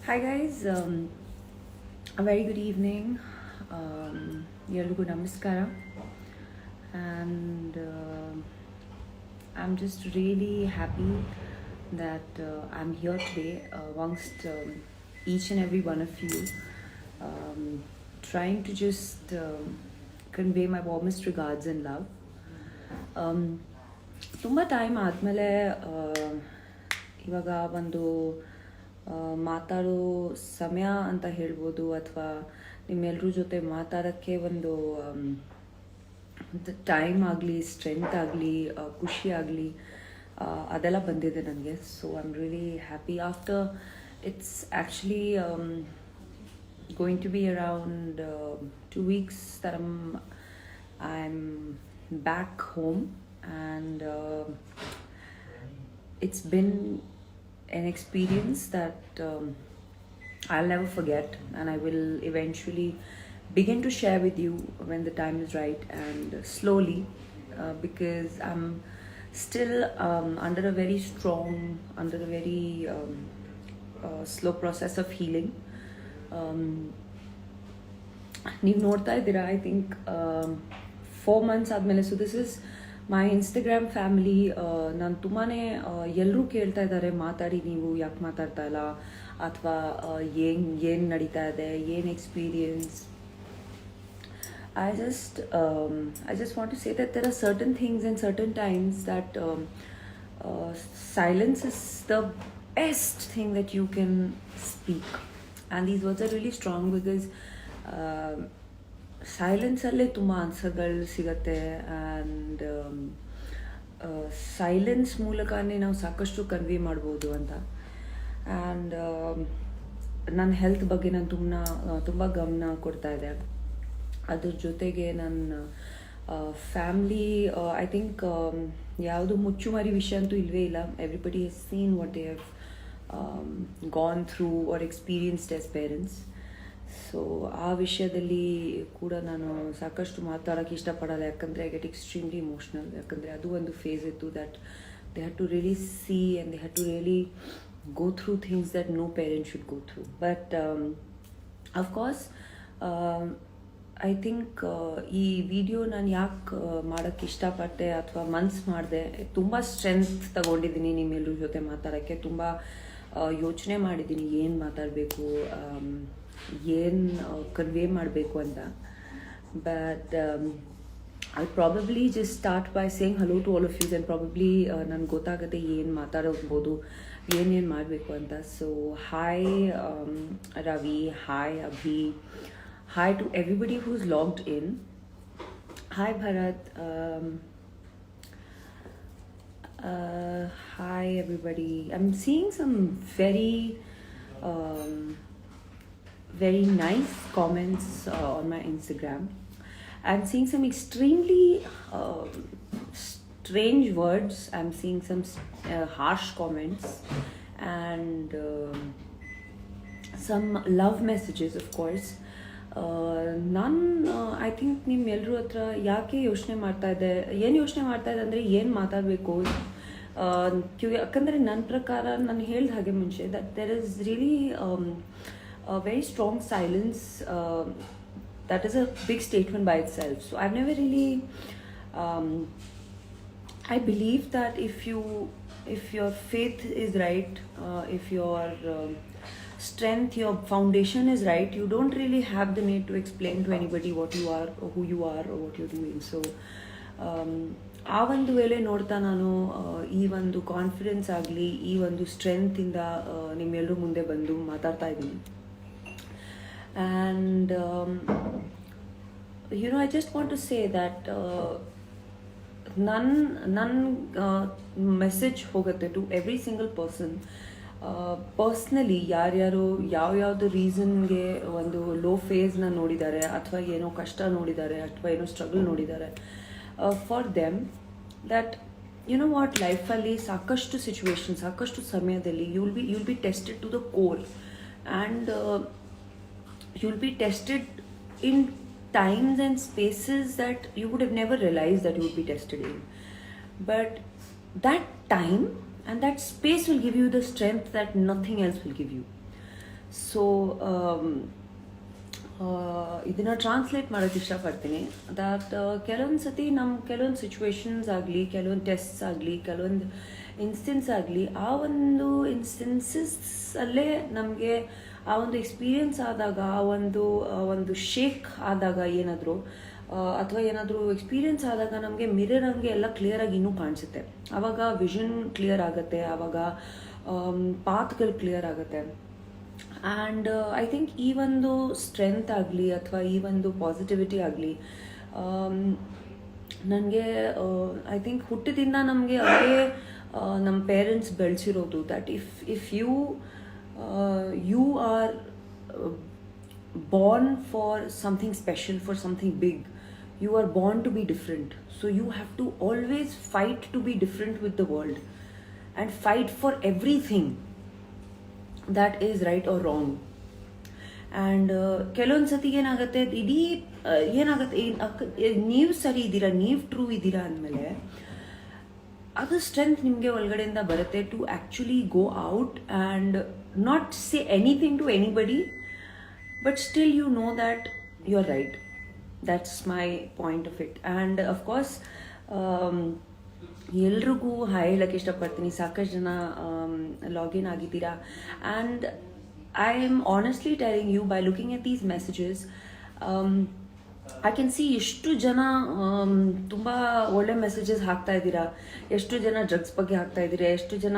Hi guys, a very good evening. ಎಲ್ರಿಗೂ ನಮಸ್ಕಾರ. And I'm just really happy that I'm here today amongst each and every one of you, um, trying to just convey my warmest regards and love. ತುಂಬ time ಆದಮೇಲೆ ಇವಾಗ ಒಂದು ಮಾತಾಡೋ ಸಮಯ ಅಂತ ಹೇಳ್ಬೋದು, ಅಥವಾ ನಿಮ್ಮೆಲ್ಲರ ಜೊತೆ ಮಾತಾಡೋಕ್ಕೆ ಒಂದು ಟೈಮ್ ಆಗಲಿ, ಸ್ಟ್ರೆಂತ್ ಆಗಲಿ, ಖುಷಿ ಆಗಲಿ, ಅದೆಲ್ಲ ಬಂದಿದೆ ನನಗೆ. So I am really happy after it's actually going to be around 2 weeks that I'm back home, and it's been an experience that I'll never forget, and I will eventually begin to share with you when the time is right, and slowly, because I'm still under a very slow process of healing. ನೀವು ನೋಡ್ತಾ ಇದ್ದೀರಾ, I think 4 months ಆದಮೇಲೆ. So this is my Instagram family. ನಾನು ತುಂಬಾ ಎಲ್ಲರೂ ಕೇಳ್ತಾ ಇದ್ದಾರೆ, ಮಾತಾಡಿ, ನೀವು ಯಾಕೆ ಮಾತಾಡ್ತಾ ಇಲ್ಲ, ಅಥವಾ ಏನು ನಡೀತಾ ಇದೆ, ಏನು experience. I just want to say that there are certain things and certain times that silence is the best thing that you can speak. And these words are really strong because ಸೈಲೆನ್ಸಲ್ಲೇ ತುಂಬ ಆನ್ಸರ್ಗಳು ಸಿಗತ್ತೆ, and silence ಮೂಲಕನೇ ನಾವು ಸಾಕಷ್ಟು convey ಮಾಡ್ಬೋದು ಅಂತ. And ನನ್ನ health ಬಗ್ಗೆ ನಾನು ತುಂಬ ಗಮನ ಕೊಡ್ತಾ ಇದ್ದೆ. ಅದ್ರ ಜೊತೆಗೆ ನನ್ನ ಫ್ಯಾಮ್ಲಿ, ಐ ಥಿಂಕ್ ಯಾವುದು ಮುಚ್ಚುಮರಿ ವಿಷಯ ಅಂತೂ ಇಲ್ಲವೇ ಇಲ್ಲ. Everybody has seen what they have gone through or experienced as parents. So ಆ ವಿಷಯದಲ್ಲಿ ಕೂಡ ನಾನು ಸಾಕಷ್ಟು ಮಾತಾಡೋಕ್ಕೆ ಇಷ್ಟಪಡಲ್ಲ, ಯಾಕಂದರೆ ಐ ಗೆಟ್ ಎಕ್ಸ್ಟ್ರೀಮ್ಲಿ ಇಮೋಷ್ನಲ್. ಯಾಕಂದರೆ ಅದು ಒಂದು ಫೇಸ್ ಇತ್ತು that they had to really see and they had to really go through things that no parent should go through. But of course I think ಈ ವಿಡಿಯೋ ನಾನು ಯಾಕೆ ಮಾಡೋಕ್ಕೆ ಇಷ್ಟಪಟ್ಟೆ ಅಥವಾ ಮನ್ಸು ಮಾಡಿದೆ, ತುಂಬ ಸ್ಟ್ರೆಂತ್ ತಗೊಂಡಿದ್ದೀನಿ ನಿಮ್ಮೆಲ್ಲರ ಜೊತೆ ಮಾತಾಡೋಕ್ಕೆ. ತುಂಬ ಯೋಚನೆ ಮಾಡಿದ್ದೀನಿ ಏನು ಮಾತಾಡಬೇಕು, ಏನು ಕನ್ವೆ ಮಾಡಬೇಕು ಅಂತ. But I probably just start by saying hello to all of you, and probably ನನಗೆ ಗೊತ್ತಾಗುತ್ತೆ ಏನು ಮಾತಾಡೋಬೋದು, ಏನೇನು ಮಾಡಬೇಕು ಅಂತ. So hi Ravi, hi Abhi, hi to everybody who's logged in. Hi Bharat. Hi everybody. I'm seeing some very nice comments on my Instagram. I'm seeing some extremely strange words. I'm seeing some harsh comments, and some love messages, of course. ನಾನು I think ನಿಮ್ಮೆಲ್ಲರೂ ಹತ್ರ ಯಾಕೆ ಯೋಚನೆ ಮಾಡ್ತಾ ಇದ್ದೆ ಅಂದರೆ ಏನು ಮಾತಾಡಬೇಕು. ಯಾಕಂದರೆ ನನ್ನ ಪ್ರಕಾರ, ನಾನು ಹೇಳಿದ ಹಾಗೆ ಮುಂಚೆ, that there is really very strong silence. That is a big statement by itself. So I've never really I believe that if your faith is right, if your strength, your foundation is right, you don't really have the need to explain to anybody what you are or who you are or what you're doing. So ಆ ಒಂದು ವೇಳೆ ನೋಡ್ತಾ ನಾನು ಈ ಒಂದು confidence ಆಗಲಿ, ಈ ಒಂದು ಸ್ಟ್ರೆಂತಿಂದ ನಿಮ್ಮೆಲ್ಲರೂ ಮುಂದೆ ಬಂದು ಮಾತಾಡ್ತಾ ಇದ್ದೀನಿ. And I just want to say that ನನ್ನ ಮೆಸೇಜ್ ಹೋಗುತ್ತೆ to every single person. Personally ಯಾರ್ಯಾರು ಯಾವ್ಯಾವುದು ರೀಸನ್ಗೆ ಒಂದು ಲೋ ಫೇಸ್ನ ನೋಡಿದ್ದಾರೆ, ಅಥವಾ ಏನೋ ಕಷ್ಟ ನೋಡಿದ್ದಾರೆ, ಅಥವಾ ಏನೋ ಸ್ಟ್ರಗಲ್ ನೋಡಿದ್ದಾರೆ, ಫಾರ್ ದೆಮ್ ದ್ಯಾಟ್ ವಾಟ್, ಲೈಫಲ್ಲಿ ಸಾಕಷ್ಟು ಸಿಚುವೇಶನ್, ಸಾಕಷ್ಟು ಸಮಯದಲ್ಲಿ you'll be tested to the core, and you'll be tested in times and spaces that you would have never realized that you would be tested in. But that time and that space will give you the strength that nothing else will give you. So ಇದನ್ನು translate ಮಾಡೋಕ್ಕೆ ಇಷ್ಟಪಡ್ತೀನಿ. That ಕೆಲವೊಂದು ಸತಿ ಕೆಲವೊಂದು situations ಆಗಲಿ, ಕೆಲವೊಂದು tests ಆಗಲಿ, ಕೆಲವೊಂದು ಇನ್ಸ್ಟೆನ್ಸ್ ಆಗಲಿ, ಆ ಒಂದು ಇನ್ಸ್ಟೆನ್ಸಸ್ಸಲ್ಲೇ ನಮಗೆ ಆ ಒಂದು ಎಕ್ಸ್ಪೀರಿಯನ್ಸ್ ಆದಾಗ, ಆ ಒಂದು ಶೇಕ್ ಆದಾಗ ಏನಾದರೂ ಅಥವಾ ಏನಾದರೂ ಎಕ್ಸ್ಪೀರಿಯನ್ಸ್ ಆದಾಗ ನಮಗೆ ಮಿರರ್ ಹಂಗೆ ಎಲ್ಲ ಕ್ಲಿಯರಾಗಿ ಇನ್ನೂ ಕಾಣಿಸುತ್ತೆ. ಆವಾಗ ವಿಷನ್ ಕ್ಲಿಯರ್ ಆಗುತ್ತೆ, ಆವಾಗ ಪಾತ್ಗಳು ಕ್ಲಿಯರ್ ಆಗುತ್ತೆ. ಆ್ಯಂಡ್ ಐ ಥಿಂಕ್ ಈ ಒಂದು ಸ್ಟ್ರೆಂತ್ ಆಗಲಿ ಅಥವಾ ಈ ಒಂದು ಪಾಸಿಟಿವಿಟಿ ಆಗಲಿ ನನಗೆ ಐ ಥಿಂಕ್ ಹುಟ್ಟಿದಿಂದ ನಮಗೆ ಅದೇ ನಮ್ಮ ಪೇರೆಂಟ್ಸ್ ಬೆಳೆಸಿರೋದು. That if you are born for something special, for something big, you are born to be different, so you have to always fight to be different with the world and fight for everything that is right or wrong. And ಕೆಲವೊಂದು ಸತಿ ಏನಾಗುತ್ತೆ, ಇಡೀ ಏನಾಗುತ್ತೆ, ನೀವು ಸರಿ ಇದ್ದೀರಾ, ನೀವು true ಇದ್ದೀರಾ ಅಂದಮೇಲೆ ಅದು ಸ್ಟ್ರೆಂತ್ ನಿಮಗೆ ಒಳಗಡೆಯಿಂದ ಬರುತ್ತೆ to actually go out and not say anything to anybody, but still you know that you're right. That's my point of it. And of course ಎಲ್ರಿಗೂ ಹಾಯ್ ಹೇಳೋಕ್ಕೆ ಇಷ್ಟಪಡ್ತೀನಿ. ಸಾಕಷ್ಟು ಜನ ಲಾಗಿನ್ ಆಗಿದ್ದೀರಾ. And I am honestly telling you, by looking at these messages I can see ಎಷ್ಟು ಜನ ತುಂಬ ಒಳ್ಳೆ ಮೆಸೇಜಸ್ ಹಾಕ್ತಾ ಇದ್ದೀರಾ, ಎಷ್ಟು ಜನ ಡ್ರಗ್ಸ್ ಬಗ್ಗೆ ಹಾಕ್ತಾ ಇದ್ದೀರಾ, ಎಷ್ಟು ಜನ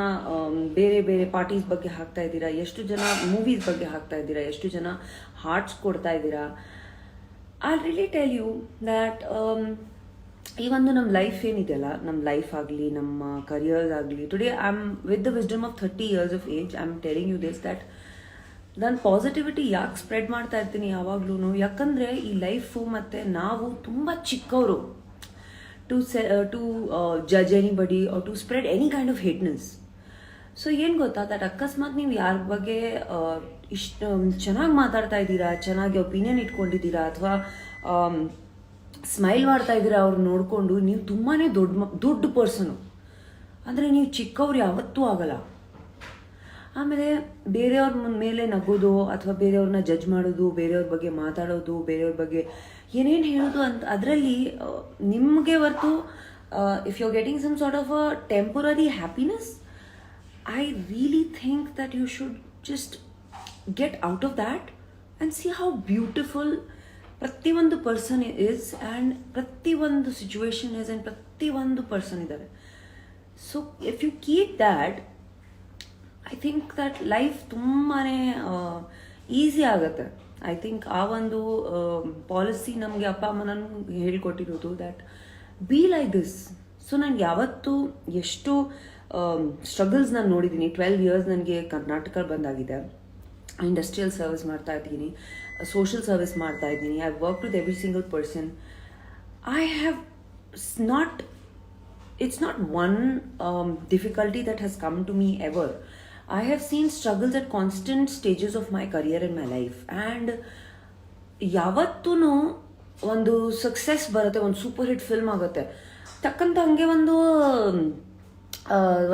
ಬೇರೆ ಬೇರೆ ಪಾರ್ಟೀಸ್ ಬಗ್ಗೆ ಹಾಕ್ತಾ ಇದ್ದೀರಾ, ಎಷ್ಟು ಜನ ಮೂವೀಸ್ ಬಗ್ಗೆ ಹಾಕ್ತಾ ಇದ್ದೀರಾ, ಎಷ್ಟು ಜನ ಹಾರ್ಟ್ಸ್ ಕೊಡ್ತಾ ಇದ್ದೀರಾ. I really tell you that ಈ ಒಂದು ನಮ್ಮ ಲೈಫ್ ಏನಿದೆಯಲ್ಲ, ನಮ್ಮ ಲೈಫ್ ಆಗಲಿ, ನಮ್ಮ ಕರಿಯರ್ಸ್ ಆಗಲಿ, today I am with the wisdom of 30 years of age, I am telling you this that ನಾನು ಪಾಸಿಟಿವಿಟಿ ಯಾಕೆ ಸ್ಪ್ರೆಡ್ ಮಾಡ್ತಾ ಇರ್ತೀನಿ ಯಾವಾಗ್ಲೂ, ಯಾಕಂದರೆ ಈ ಲೈಫು ಮತ್ತು ನಾವು ತುಂಬ ಚಿಕ್ಕವರು to judge anybody or to spread any kind of hateness. So ಏನು ಗೊತ್ತಾ, ದಟ್ ಅಕಸ್ಮಾತ್ ನೀವು ಯಾರ ಬಗ್ಗೆ ಇಷ್ಟು ಚೆನ್ನಾಗಿ ಮಾತಾಡ್ತಾ ಇದ್ದೀರಾ, ಚೆನ್ನಾಗಿ ಒಪಿನಿಯನ್ ಇಟ್ಕೊಂಡಿದ್ದೀರಾ, ಅಥವಾ ಸ್ಮೈಲ್ ಮಾಡ್ತಾ ಇದ್ದೀರಾ ಅವ್ರು ನೋಡಿಕೊಂಡು, ನೀವು ತುಂಬಾ ದೊಡ್ಡ ಪರ್ಸನು ಅಂದರೆ ನೀವು ಚಿಕ್ಕವ್ರು ಯಾವತ್ತೂ ಆಗಲ್ಲ. ಆಮೇಲೆ ಬೇರೆಯವ್ರ ಮೇಲೆ ನಗೋದು ಅಥವಾ ಬೇರೆಯವ್ರನ್ನ ಜಡ್ಜ್ ಮಾಡೋದು, ಬೇರೆಯವ್ರ ಬಗ್ಗೆ ಮಾತಾಡೋದು, ಬೇರೆಯವ್ರ ಬಗ್ಗೆ ಏನೇನು ಹೇಳೋದು ಅಂತ ಅದರಲ್ಲಿ ನಿಮಗೆ ಹೊರತು if you are getting some sort of a temporary happiness, I really think that you should just get out of that and see how beautiful ಪ್ರತಿಯೊಂದು ಪರ್ಸನ್ ಇಸ್ ಆ್ಯಂಡ್ ಪ್ರತಿಯೊಂದು ಸಿಚುವೇಶನ್ ಇಸ್ ಆ್ಯಂಡ್ ಪ್ರತಿಯೊಂದು person ಇದ್ದಾರೆ. So if you keep that, I think that life ತುಂಬಾ easy ಆಗುತ್ತೆ. I think ಆ ಒಂದು policy ನಮಗೆ ಅಪ್ಪ ಅಮ್ಮ ನನಗೆ ಹೇಳ್ಕೊಟ್ಟಿರೋದು, that be like this. So ನನಗೆ ಯಾವತ್ತೂ ಎಷ್ಟು ಸ್ಟ್ರಗಲ್ಸ್ ನಾನು ನೋಡಿದ್ದೀನಿ. 12 years ನನಗೆ ಕರ್ನಾಟಕ ಬಂದಾಗಿದೆ. ಇಂಡಸ್ಟ್ರಿಯಲ್ ಸರ್ವಿಸ್ ಮಾಡ್ತಾ ಇದ್ದೀನಿ, ಸೋಷಿಯಲ್ ಸರ್ವಿಸ್ ಮಾಡ್ತಾ ಇದ್ದೀನಿ. I work with every single person. I have not, it's not one difficulty that has come to me ever. I have seen struggles at constant stages of my career in my life, and ಯಾವತ್ತೂ ಒಂದು success ಬರುತ್ತೆ, ಒಂದು super hit film ಆಗುತ್ತೆ, ತಕ್ಕಂತ ಹಂಗೆ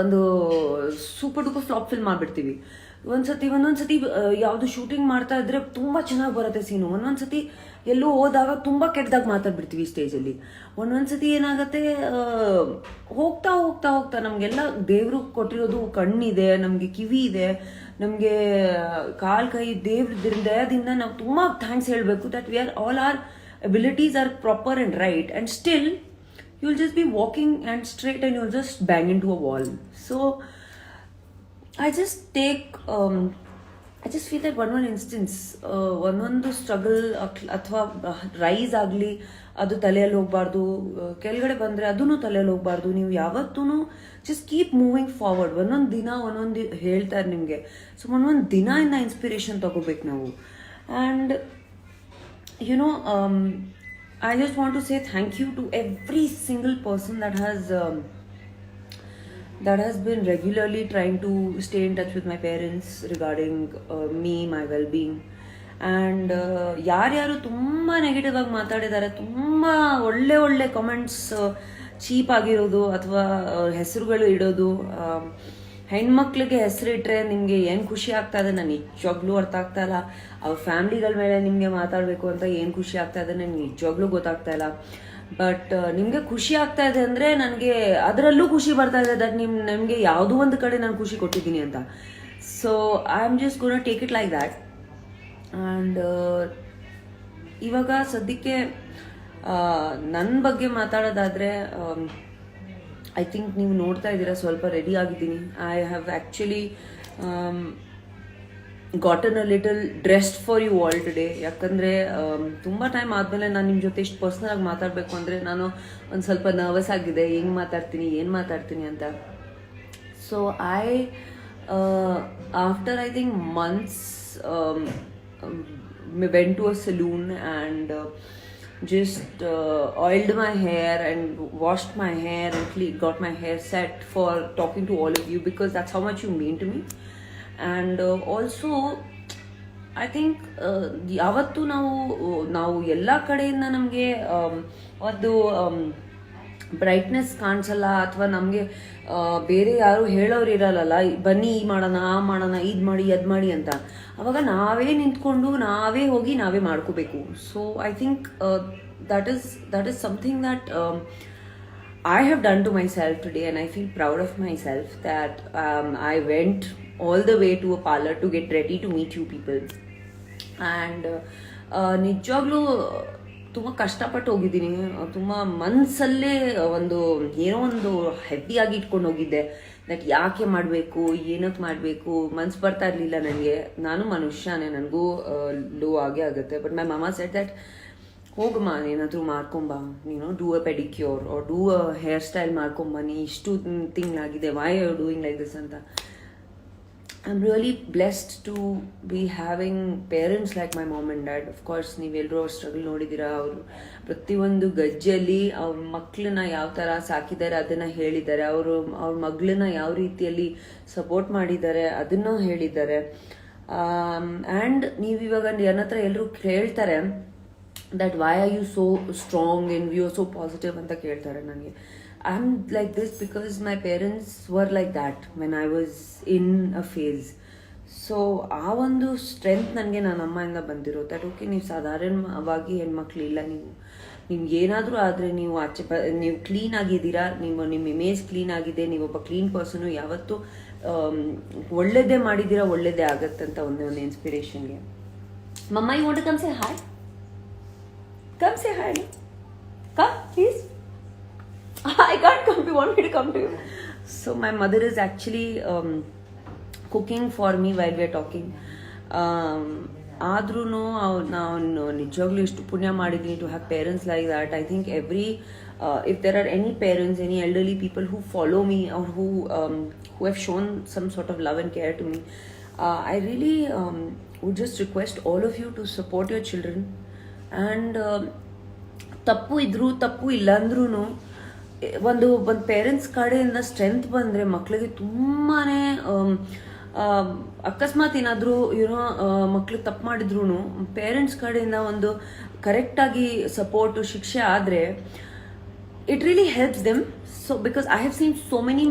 ಒಂದು super duper flap film ಮಾಡಿಬಿಡ್ತೀವಿ. ಒಂದೊಂದು ಸತಿ ಯಾವುದು ಶೂಟಿಂಗ್ ಮಾಡ್ತಾ ಇದ್ರೆ ತುಂಬ ಚೆನ್ನಾಗಿ ಬರುತ್ತೆ ಸೀನು, ಒಂದೊಂದು ಸತಿ ಎಲ್ಲೂ ಹೋದಾಗ ತುಂಬ ಕೆಟ್ಟದಾಗ ಮಾತಾಡ್ಬಿಡ್ತೀವಿ ಸ್ಟೇಜಲ್ಲಿ. ಒಂದೊಂದು ಸತಿ ಏನಾಗುತ್ತೆ, ಹೋಗ್ತಾ ಹೋಗ್ತಾ ಹೋಗ್ತಾ ನಮಗೆಲ್ಲ ದೇವರು ಕೊಟ್ಟಿರೋದು ಕಣ್ಣಿದೆ, ನಮಗೆ ಕಿವಿ ಇದೆ, ನಮಗೆ ಕಾಲು ಕೈ ದೇವ್ರ ದಯದಿಂದ ನಾವು ತುಂಬ ಥ್ಯಾಂಕ್ಸ್ ಹೇಳಬೇಕು that we are all are abilities are proper and right, and still you will just be walking and straight and you will just bang into a wall. So I just feel that one instance, ಒಂದೊಂದು struggle ಅಥವಾ rise ಆಗಲಿ ಅದು ತಲೆಯಲ್ಲಿ ಹೋಗಬಾರ್ದು, ಕೆಳಗಡೆ ಬಂದರೆ ಅದೂ ತಲೆಯಲ್ಲಿ ಹೋಗಬಾರ್ದು. ನೀವು ಯಾವತ್ತೂ ಜಸ್ಟ್ ಕೀಪ್ ಮೂವಿಂಗ್ ಫಾರ್ವರ್ಡ್. ಒಂದೊಂದು ದಿನ ಒಂದೊಂದು ಹೇಳ್ತಾರೆ ನಿಮಗೆ. ಸೊ ಒಂದೊಂದು ದಿನದಿಂದ ಇನ್ಸ್ಪಿರೇಷನ್ ತಗೋಬೇಕು ನಾವು. And you know, I just want to say thank you to every single person that has been regularly trying to stay in touch with my parents regarding me, my well-being. And ಯಾರ್ಯಾರು ತುಂಬ negative ಆಗಿ ಮಾತಾಡಿದ್ದಾರೆ, ತುಂಬ ಒಳ್ಳೆ comments cheap ಆಗಿರೋದು ಅಥವಾ ಹೆಸರುಗಳು ಇಡೋದು, ಹೆಣ್ಮಕ್ಳಿಗೆ ಹೆಸರಿಟ್ರೆ ನಿಮಗೆ ಏನು ಖುಷಿ ಆಗ್ತಾ ಇದೆ ನಾನು ನಿಜವಾಗ್ಲೂ ಅರ್ಥ ಆಗ್ತಾ ಇಲ್ಲ. ಅವ್ರ ಫ್ಯಾಮಿಲಿಗಳ ಮೇಲೆ ನಿಮಗೆ ಮಾತಾಡಬೇಕು ಅಂತ ಏನು ಖುಷಿ ಆಗ್ತಾ ಇದೆ ನನಗೆ ನಿಜವಾಗ್ಲೂ ಗೊತ್ತಾಗ್ತಾ ಇಲ್ಲ. ಬಟ್ ನಿಮಗೆ ಖುಷಿ ಆಗ್ತಾ ಇದೆ ಅಂದರೆ ನನಗೆ ಅದರಲ್ಲೂ ಖುಷಿ ಬರ್ತಾ ಇದೆ ದಟ್ ನಿಮಗೆ ಯಾವುದೋ ಒಂದು ಕಡೆ ನಾನು ಖುಷಿ ಕೊಟ್ಟಿದ್ದೀನಿ ಅಂತ. So I am just ಗೋನ take it like that. And ಇವಾಗ ಸದ್ಯಕ್ಕೆ ನನ್ನ ಬಗ್ಗೆ ಮಾತಾಡೋದಾದರೆ ಐ ಥಿಂಕ್ ನೀವು ನೋಡ್ತಾ ಇದ್ದೀರಾ ಸ್ವಲ್ಪ ರೆಡಿ ಆಗಿದ್ದೀನಿ. I have actually gotten a little dressed for you all today. ಯಾಕಂದರೆ ತುಂಬ ಟೈಮ್ ಆದಮೇಲೆ ನಾನು ನಿಮ್ಮ ಜೊತೆ ಇಷ್ಟು ಪರ್ಸ್ನಲಾಗಿ ಮಾತಾಡಬೇಕು ಅಂದರೆ ನಾನು ಒಂದು ಸ್ವಲ್ಪ ನರ್ವಸ್ ಆಗಿದೆ, ಹೆಂಗೆ ಮಾತಾಡ್ತೀನಿ ಏನು ಮಾತಾಡ್ತೀನಿ ಅಂತ. So after I think months went to a saloon and just oiled my hair and washed my hair and got my hair set for talking to all of you because that's how much you mean to me. And also I think ಯಾವತ್ತು ನಾವು ಎಲ್ಲ ಕಡೆಯಿಂದ ನಮಗೆ ಒಂದು brightness ಕಾಣಿಸಲ್ಲ ಅಥವಾ ನಮಗೆ ಬೇರೆ ಯಾರು ಹೇಳೋರು ಇರಲ್ಲ, ಬನ್ನಿ ಈ ಮಾಡೋಣ ಆ ಮಾಡೋಣ ಇದು ಮಾಡಿ ಅದು ಮಾಡಿ ಅಂತ. ಅವಾಗ ನಾವೇ ನಿಂತ್ಕೊಂಡು ನಾವೇ ಹೋಗಿ ನಾವೇ ಮಾಡ್ಕೋಬೇಕು. So I think that is something that I have done to myself today, and I feel proud of myself that I went all the way to a parlor to get ready to meet you people. And ನಿಜವಾಗ್ಲೂ ತುಂಬ ಕಷ್ಟಪಟ್ಟು ಹೋಗಿದ್ದೀನಿ. ತುಂಬ ಮನಸ್ಸಲ್ಲೇ ಏನೋ ಒಂದು ಹೆವಿಯಾಗಿ ಇಟ್ಕೊಂಡು ಹೋಗಿದ್ದೆ. That ಯಾಕೆ ಮಾಡಬೇಕು, ಏನಕ್ಕೆ ಮಾಡಬೇಕು, ಮನ್ಸು ಬರ್ತಾ ಇರಲಿಲ್ಲ ನನಗೆ. ನಾನು ಮನುಷ್ಯನೇ, ನನಗೂ ಲೋ ಆಗೇ ಆಗುತ್ತೆ. ಬಟ್ ಮೈ ಮಾಮಾ ಸೆಡ್ ದಟ್ ಹೋಗಮ್ಮ ಏನಾದರೂ ಮಾಡ್ಕೊಂಬ, ನೀನು do a pedicure or do a hair style ಮಾಡ್ಕೊಂಬನ್ನಿ, ಇಷ್ಟು ತಿಂಗಳಾಗಿದೆ, why are you doing like this ಅಂತ. I'm really blessed to be having parents like my mom and dad. Of course, ನೀವೆಲ್ಲರೂ ಅವ್ರ ಸ್ಟ್ರಗಲ್ ನೋಡಿದ್ದೀರಾ. ಅವರು ಪ್ರತಿಯೊಂದು ಗಜ್ಜೆಯಲ್ಲಿ ಅವ್ರ ಮಕ್ಕಳನ್ನ ಯಾವ ಥರ ಸಾಕಿದ್ದಾರೆ ಅದನ್ನು ಹೇಳಿದ್ದಾರೆ. ಅವ್ರ ಮಗಳನ್ನ ಯಾವ ರೀತಿಯಲ್ಲಿ ಸಪೋರ್ಟ್ ಮಾಡಿದ್ದಾರೆ ಅದನ್ನು ಹೇಳಿದ್ದಾರೆ. ಆ್ಯಂಡ್ ನೀವಿವಾಗ ನನ್ನ ಹತ್ರ ಎಲ್ಲರೂ ಕೇಳ್ತಾರೆ that why are you so strong and you are so positive ಅಂತ ಕೇಳ್ತಾರೆ ನನಗೆ. I'm like this because my parents were like that when I was in a phase. So ಆ ಒಂದು ಸ್ಟ್ರೆಂತ್ ನನಗೆ ನನ್ನ ಅಮ್ಮಯಿಂದ ಬಂದಿರೋ ದಟ್ ಓಕೆ ನೀವು ಸಾಧಾರಣವಾಗಿ ಹೆಣ್ಮಕ್ಳಿಲ್ಲ, ನಿಮ್ಗೆ ಏನಾದರೂ ಆದರೆ ನೀವು ನೀವು ಕ್ಲೀನ್ ಆಗಿದ್ದೀರಾ, ನಿಮ್ಮ ಇಮೇಜ್ ಕ್ಲೀನ್ ಆಗಿದೆ, ನೀವೊಬ್ಬ ಕ್ಲೀನ್ ಪರ್ಸನು, ಯಾವತ್ತೂ ಒಳ್ಳೇದೇ ಮಾಡಿದ್ದೀರಾ, ಒಳ್ಳೇದೇ ಆಗತ್ತಂತ ಒಂದು ಇನ್ಸ್ಪಿರೇಷನ್ಗೆ. Mumma you want to come say hi, come say hi, come please. I can't come. You want me to come to you? So my mother is actually cooking for me while we are talking. ಆದ್ರೂ ನಾನು ನಿಜವಾಗ್ಲೂ ಎಷ್ಟು ಪುಣ್ಯ ಮಾಡಿದ್ದೀನಿ to have parents like that. I think if there are any parents, any elderly people who follow me or who have shown some sort of love and care to me, I really would just request all of you to support your children. And ತಪ್ಪು ಇದ್ರೂ ತಪ್ಪು ಇಲ್ಲ ಅಂದ್ರೂ ಒಂದು parents ಕಡೆಯಿಂದ strength ಬಂದರೆ ಮಕ್ಕಳಿಗೆ ತುಂಬಾ ಅಕಸ್ಮಾತ್ ಏನಾದರೂ ಮಕ್ಕಳು ತಪ್ಪು ಮಾಡಿದ್ರು ಪೇರೆಂಟ್ಸ್ ಕಡೆಯಿಂದ ಒಂದು ಕರೆಕ್ಟಾಗಿ ಸಪೋರ್ಟು ಶಿಕ್ಷೆ ಆದರೆ it really helps them. So because I have seen so many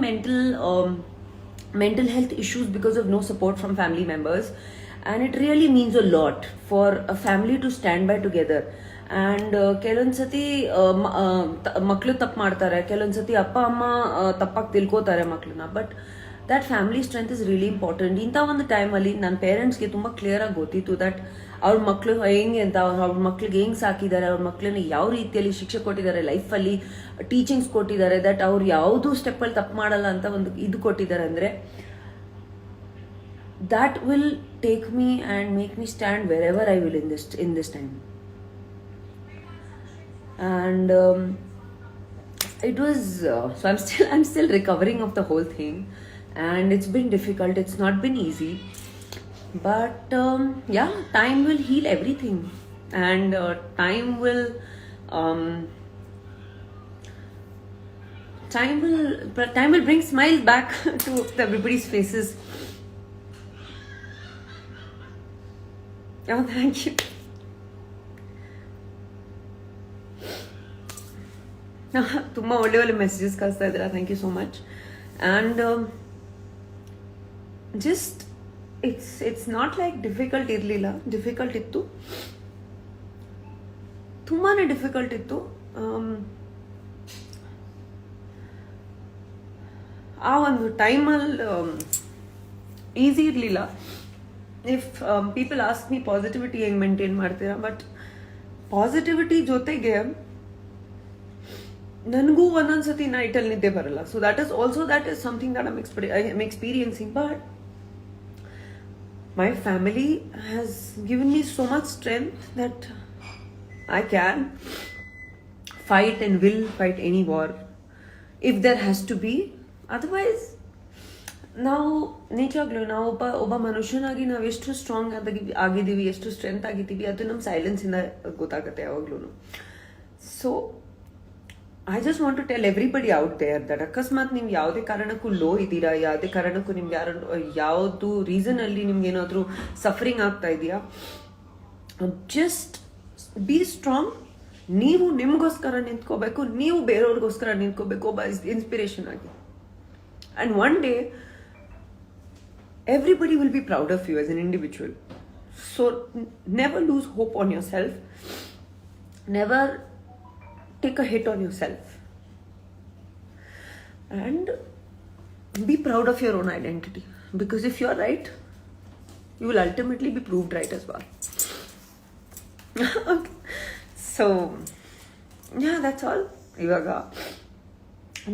mental health issues because of no support from family members, and it really means a lot for a family to stand by together. And ಕೆಲವೊಂದು ಸತಿ ಮಕ್ಕಳು ತಪ್ಪು ಮಾಡ್ತಾರೆ, ಕೆಲವೊಂದು ಸತಿ ಅಪ್ಪ ಅಮ್ಮ ತಪ್ಪಾಗಿ ತಿಳ್ಕೋತಾರೆ ಮಕ್ಕಳನ್ನ. But that family strength is really important. ಇಂಥ ಒಂದು ಟೈಮಲ್ಲಿ ನನ್ನ ಪೇರೆಂಟ್ಸ್ಗೆ ತುಂಬ ಕ್ಲಿಯರಾಗಿ ಗೊತ್ತಿತ್ತು ದಟ್ ಅವ್ರ ಮಕ್ಕಳು ಹೆಂಗೆ ಅಂತ, ಅವ್ರ ಮಕ್ಳಿಗೆ ಹೆಂಗೆ ಸಾಕಿದ್ದಾರೆ, ಅವ್ರ ಮಕ್ಕಳನ್ನ ಯಾವ ರೀತಿಯಲ್ಲಿ ಶಿಕ್ಷೆ ಕೊಟ್ಟಿದ್ದಾರೆ, ಲೈಫಲ್ಲಿ ಟೀಚಿಂಗ್ಸ್ ಕೊಟ್ಟಿದ್ದಾರೆ, ದಟ್ ಅವ್ರು ಯಾವುದೂ ಸ್ಟೆಪ್ಪಲ್ಲಿ ತಪ್ಪು ಮಾಡಲ್ಲ ಅಂತ ಒಂದು ಇದು ಕೊಟ್ಟಿದ್ದಾರೆ. ಅಂದರೆ that will take me and make me stand wherever I will in this time. And it was so I'm still recovering of the whole thing, and it's been difficult, it's not been easy, but yeah, time will heal everything, and time will bring smiles back to everybody's faces. Oh, thank you. ತುಂಬ ಒಳ್ಳೆ messages ಕಳಿಸ್ತಾ ಇದ್ದೀರಾ, thank you so much. And just it's not like difficult ಇರಲಿಲ್ಲ, difficult ಇತ್ತು, ತುಂಬಾ difficult ಇತ್ತು. ಆ ಒಂದು ಟೈಮಲ್ಲಿ ಈಸಿ ಇರಲಿಲ್ಲ. If people ask me positivity ಹೆಂಗೆ ಮೇಂಟೈನ್ ಮಾಡ್ತೀರಾ, ಬಟ್ ಪಾಸಿಟಿವಿಟಿ ಜೊತೆಗೆ ನನಗೂ ಒಂದೊಂದ್ಸತಿ ನೈಟಲ್ಲಿ ನಿದ್ದೆ ಬರಲ್ಲ. So that is something that I'm experiencing. But my family has given me so much strength that I can fight and will fight any war if there has to be. Otherwise, ನಾವು ನಿಜವಾಗ್ಲೂ ನಾವು ಒಬ್ಬ ಮನುಷ್ಯನಾಗಿ ನಾವು ಎಷ್ಟು strong ಆಗಿದ್ದೀವಿ, ಎಷ್ಟು strength ಆಗಿದ್ದೀವಿ, ಅದು ನಮ್ಮ ಸೈಲೆನ್ಸಿಂದ ಗೊತ್ತಾಗುತ್ತೆ ಯಾವಾಗ್ಲೂ. So I just want to tell everybody out there that ಅಕಸ್ಮಾತ್ ನೀವು ಯಾವುದೇ ಕಾರಣಕ್ಕೂ ಲೋ ಇದ್ದೀರಾ, ಯಾವುದೇ ಕಾರಣಕ್ಕೂ ನಿಮ್ಗೆ ಯಾವುದು ರೀಸನಲ್ಲಿ ನಿಮ್ಗೆ ಏನಾದರೂ ಸಫರಿಂಗ್ ಆಗ್ತಾ ಇದೆಯಾ, ಜಸ್ಟ್ ಬಿ ಸ್ಟ್ರಾಂಗ್. ನೀವು ನಿಮಗೋಸ್ಕರ ನಿಂತ್ಕೋಬೇಕು, ನೀವು ಬೇರೆಯವ್ರಿಗೋಸ್ಕರ ನಿಂತ್ಕೋಬೇಕು ಒಬ್ಬ ಇನ್ಸ್ಪಿರೇಷನ್ ಆಗಿ. And one day everybody will be proud of you as an individual. So never lose hope on yourself. Never take a hit on yourself. And be proud of your own identity. Because if you're right, you will ultimately be proved right as well. Okay. So, yeah, that's all. ಇವಾಗ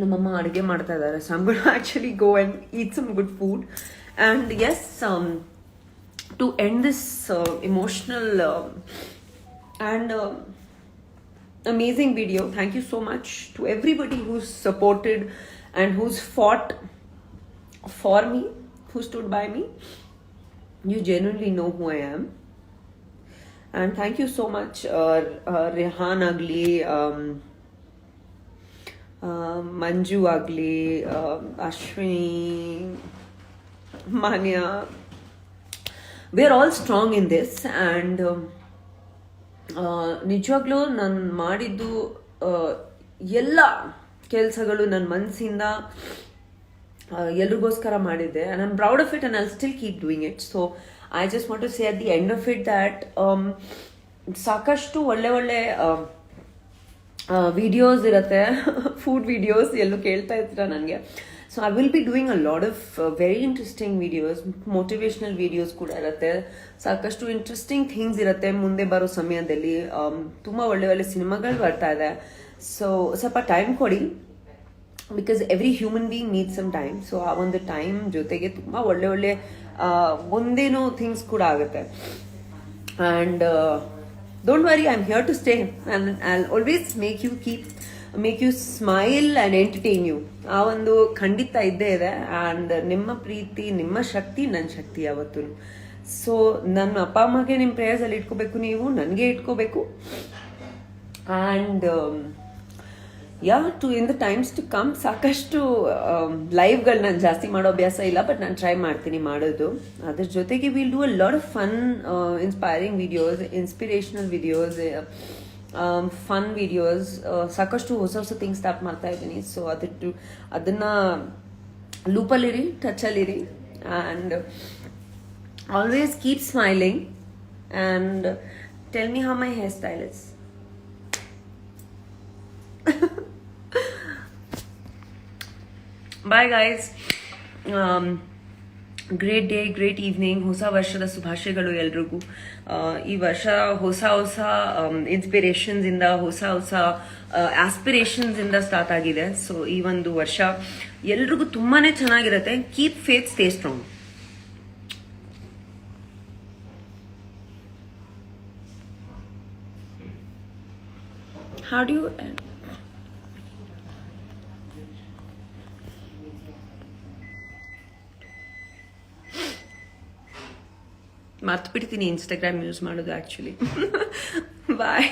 ನಮ್ಮಮ್ಮ ಅಡುಗೆ ಮಾಡ್ತಾ ಇದ್ದಾರೆ. So I'm going to actually go and eat some good food. And yes, to end this emotional and amazing video, thank you so much to everybody who's supported and who's fought for me, who stood by me. You genuinely know who I am. And thank you so much, Rehan Agli, Manju Agli, Ashwini, Manya. We're all strong in this. And ನಿಜವಾಗ್ಲೂ ನಾನು ಮಾಡಿದ್ದು ಎಲ್ಲ ಕೆಲಸಗಳು ನನ್ನ ಮನಸ್ಸಿಂದ ಎಲ್ರಿಗೋಸ್ಕರ ಮಾಡಿದ್ದೆ. and I'm proud of it and I'll still keep doing it. So I just want to say at the end of it that ಸಾಕಷ್ಟು ಒಳ್ಳೆ ಒಳ್ಳೆ ವಿಡಿಯೋಸ್ ಇರುತ್ತೆ, ಫುಡ್ ವಿಡಿಯೋಸ್ ಎಲ್ಲೂ ಕೇಳ್ತಾ ಇರ್ತೀರ ನನಗೆ. So I will be doing a lot of very interesting videos, motivational videos ಕೂಡ ಇರುತ್ತೆ, ಸಾಕಷ್ಟು ಇಂಟ್ರೆಸ್ಟಿಂಗ್ ಥಿಂಗ್ಸ್ ಇರುತ್ತೆ ಮುಂದೆ ಬರೋ ಸಮಯದಲ್ಲಿ. ತುಂಬ ಒಳ್ಳೆ ಒಳ್ಳೆ ಸಿನಿಮಾಗಳು ಬರ್ತಾ ಇದೆ. ಸೊ ಸ್ವಲ್ಪ ಟೈಮ್ ಕೊಡಿ, because every human being need some time. So ಆ ಒಂದು ಟೈಮ್ ಜೊತೆಗೆ ತುಂಬ ಒಳ್ಳೆ ಒಳ್ಳೆ ಮುಂದೇನೋ ಥಿಂಗ್ಸ್ ಕೂಡ ಆಗುತ್ತೆ. And don't worry, I'm here to stay and I'll always make you smile and entertain you. ಆ ಒಂದು ಖಂಡಿತ ಇದ್ದೇ ಇದೆ. ಆ್ಯಂಡ್ ನಿಮ್ಮ ಪ್ರೀತಿ, ನಿಮ್ಮ ಶಕ್ತಿ ನನ್ನ ಶಕ್ತಿ ಯಾವತ್ತೂ. ಸೊ ನನ್ನ ಅಪ್ಪ ಅಮ್ಮಗೆ ನಿಮ್ಮ ಪ್ರೇಯರ್ಸಲ್ಲಿ ಇಟ್ಕೋಬೇಕು, ನೀವು ನನಗೆ ಇಟ್ಕೋಬೇಕು. And in the times to come ಸಾಕಷ್ಟು ಲೈವ್ಗಳು ನಾನು ಜಾಸ್ತಿ ಮಾಡೋ ಅಭ್ಯಾಸ ಇಲ್ಲ, ಬಟ್ ನಾನು ಟ್ರೈ ಮಾಡ್ತೀನಿ ಮಾಡೋದು. ಅದ್ರ ಜೊತೆಗೆ will do a lot of fun inspiring videos, inspirational videos, fun videos, ಸಾಕಷ್ಟು ಹೊಸ ಹೊಸ ಥಿಂಗ್ಸ್ ಸ್ಟಾರ್ಟ್ ಮಾಡ್ತಾ ಇದ್ದೀನಿ. ಸೊ ಅದನ್ನು ಲೂಪಲ್ಲಿರಿ, ಟಚಲ್ಲಿರಿ. And always keep smiling and tell me how my hair style is. Bye guys. Great day, great evening. ಹೊಸ ವರ್ಷದ ಶುಭಾಶಯಗಳು ಎಲ್ರಿಗೂ. ಈ ವರ್ಷ ಹೊಸ ಹೊಸ ಇನ್ಸ್ಪಿರೇಷನ್ಸ್ ಇಂದ, ಹೊಸ ಹೊಸ ಆಸ್ಪಿರೇಷನ್ಸ್ ಇಂದ ಸ್ಟಾರ್ಟ್ ಆಗಿದೆ. ಸೊ ಈ ಒಂದು ವರ್ಷ ಎಲ್ರಿಗೂ ತುಂಬಾನೇ ಚೆನ್ನಾಗಿರುತ್ತೆ. Keep faith, stay strong. How do you ಮರ್ತು ಬಿಡ್ತೀನಿ ಇನ್ಸ್ಟಾಗ್ರಾಮ್ ಯೂಸ್ ಮಾಡೋದು ಆ್ಯಕ್ಚುಲಿ. ಬಾಯ್.